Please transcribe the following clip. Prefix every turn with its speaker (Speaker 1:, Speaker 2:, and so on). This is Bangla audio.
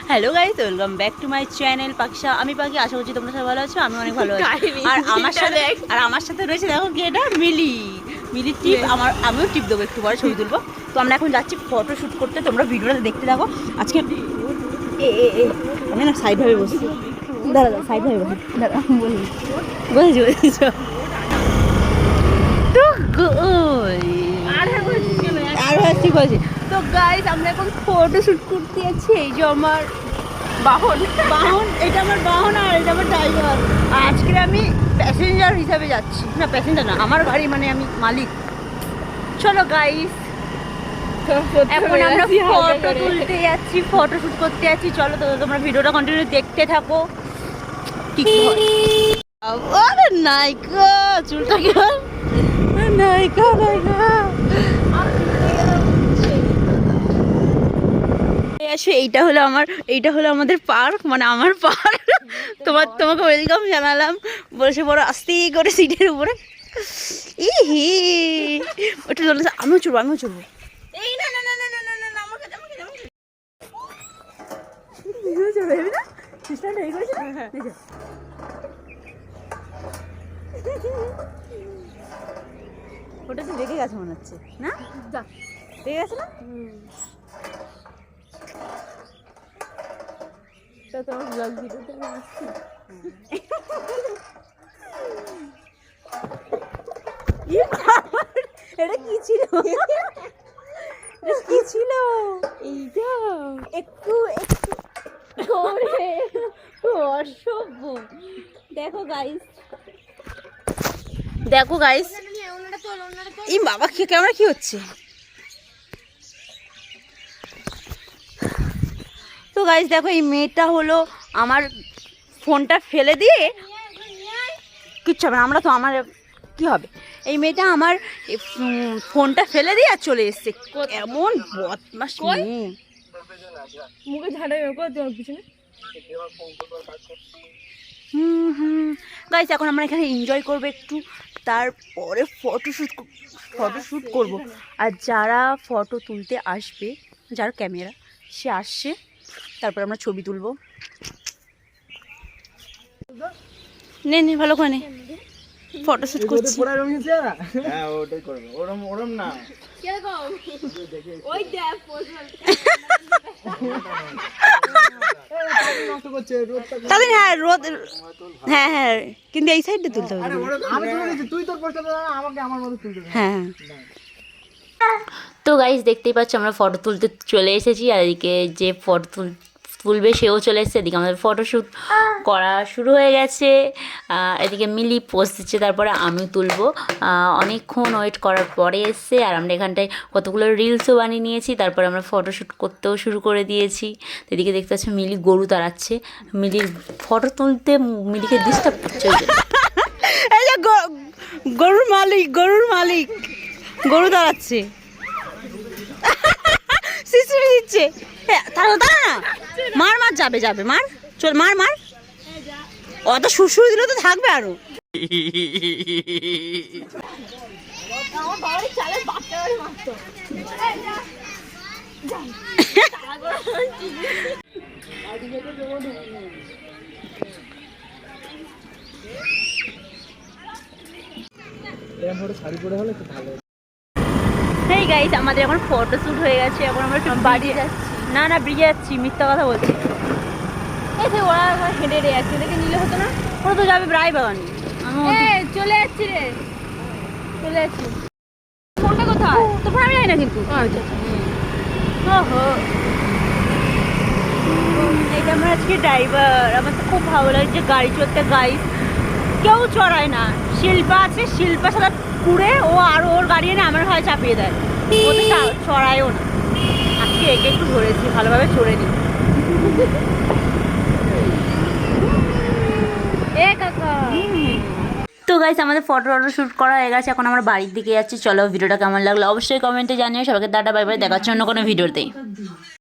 Speaker 1: Hello guys, welcome back to my channel পাকিশা। আমি পাখি, আশা করছি তোমরা সবাই ভালো আছো। আমি অনেক ভালো আছি। আর আমার সাথে রয়েছে, দেখো কি, এটা মিলি টিপ। আমিও টিপ দেবো, একটু পরে ছবি তুলবো। তো আমরা এখন যাচ্ছি ফটো শ্যুট করতে, তোমরা ভিডিওটা দেখতে থাকো। আজকে আমি না সাইড ভাবে বসছি, দাঁড়া সাইড ভাবে বসেছি ঠিক আছে। তো গাইস, আমরা এখন ফটো শ্যুট করতে যাচ্ছি। এই যে আমার বাহন, এটা আমার বাহন আর এটা আমার ড্রাইভার। আজকে আমি প্যাসেঞ্জার হিসাবে যাচ্ছি, না প্যাসেঞ্জার না, আমার গাড়ি, মানে আমি মালিক। চলো গাইস, এখন আমরা ফটো তুলতে যাচ্ছি, ফটো শ্যুট করতে যাচ্ছি। চলো তো, তোমরা ভিডিওটা কন্টিনিউ দেখতে থাকো। কি আরে নাইকা, চুলটা কি নাইকা এইটা হলো আমাদের পার্ক, মানে আমার পার্ক। তোমাকে ওয়েলকাম জানালাম, বসে বড় আস্তে করে সিটের উপরে। ইহি ওটা চলে, আমিও চড়বো। এই না না না না না না না না, আমাকে চড়বে না, সিস্টেমটা এই করেছে। ওটা তো লেগে গেছে মনে হচ্ছে, না লেগে গেছে না? তোমার ব্লগ ভিডিওতে আমি আসছি। এটা কি ছিল? এইটা একটু করে অসভ্য। দেখো গাইস, এই বাবা ক্যামেরা কি হচ্ছে? তো গাইস দেখো, এই মেয়েটা হলো আমার ফোনটা ফেলে দিয়ে, কিচ্ছু হবে না, আমরা তো, আমার কি হবে, এই মেয়েটা আমার ফোনটা ফেলে দিয়ে আর চলে এসছে। এমন বদমাশ মুখে ঝাড়াই পিছনে। গাইস, এখন আমরা এখানে এনজয় করবো একটু, তারপরে ফটোশ্যুট করব। আর যারা ফটো তুলতে আসবে, যার ক্যামেরা সে আসছে, তারপর আমরা ছবি তুলবো। নে ভালো করে নে, ফটোশ্যুট করছি।
Speaker 2: হ্যাঁ ওটাই করব, ওরম না কিরকম, ওই দেখ নষ্ট করছে রোদটা।
Speaker 1: তাহলে হ্যাঁ রোদ, হ্যাঁ কিন্তু এই সাইডে তুলতে হবে।
Speaker 2: আমি তুলে দিচ্ছি, তুই তোর পোস্টটা দাও, আমাকে আমার মতো তুলতে দে।
Speaker 1: হ্যাঁ। তো গাইস, দেখতেই পাচ্ছ আমরা ফটো তুলতে চলে এসেছি, আর এদিকে যে ফটো তুলবে সেও চলে এসেছে। এদিকে আমাদের ফটোশ্যুট করা শুরু হয়ে গেছে। এদিকে মিলি পোস্ট দিচ্ছে, তারপরে আমিও তুলবো। অনেকক্ষণ ওয়েট করার পরে এসছে, আর আমরা এখানটায় কতগুলো রিলসও বানিয়ে নিয়েছি। তারপরে আমরা ফটোশ্যুট করতেও শুরু করে দিয়েছি। এদিকে দেখতে পাচ্ছি মিলি গরু তাড়াচ্ছে। মিলির ফটো তুলতে মিলিকে ডিস্টার্ব করছে। এই যে গরুর মালিক গরু দাঁড়াচ্ছে, শিশুরি দিচ্ছে। দাঁড়া না, মার যাবে মার, চল মার। অত শুশুরি দিলে তো থাকবে আরো।
Speaker 2: শাড়ি পরে হলে খুব ভালো।
Speaker 1: হেই গাইস, আমাদের এখন ফটোশ্যুট হয়ে গেছে। এখন আমরা বাড়ি যাচ্ছি। না ব্রিজে যাচ্ছি, মিথ্যা কথা বলছি। এই যে ওরা হেঁটে যাচ্ছে, দেখে নিলে হতো না? ওরা তো যাবে রায়বাগানে। চলে যাচ্ছি ফোনটা কোথায়? তো ফোন আমি যাই না কিন্তু। এটা আমার আজকে ড্রাইভার। আমার তো খুব ভালো লাগছে গাড়ি চড়তে। গাইস, কেউ চড়ায় না, শিল্পা আছে, শিল্পার সাথে পুড়ে ও আর ওর গাড়ি এনে আমার ঘরে চাপিয়ে দেয়। ও তো চড়ায়ও না। আজকে একে একটু ধরেছি, ভালোভাবে চড়ে নি। তো গাইস, আমাদের ফটো শ্যুট করা হয়ে গেছে। এখন আমরা বাড়ির দিকে যাচ্ছি। চলো, ভিডিওটা কেমন লাগলো অবশ্যই কমেন্টে জানিও। সবাইকে টাটা, বাই বাই, দেখাচ্ছে অন্য কোনো ভিডিওতেই।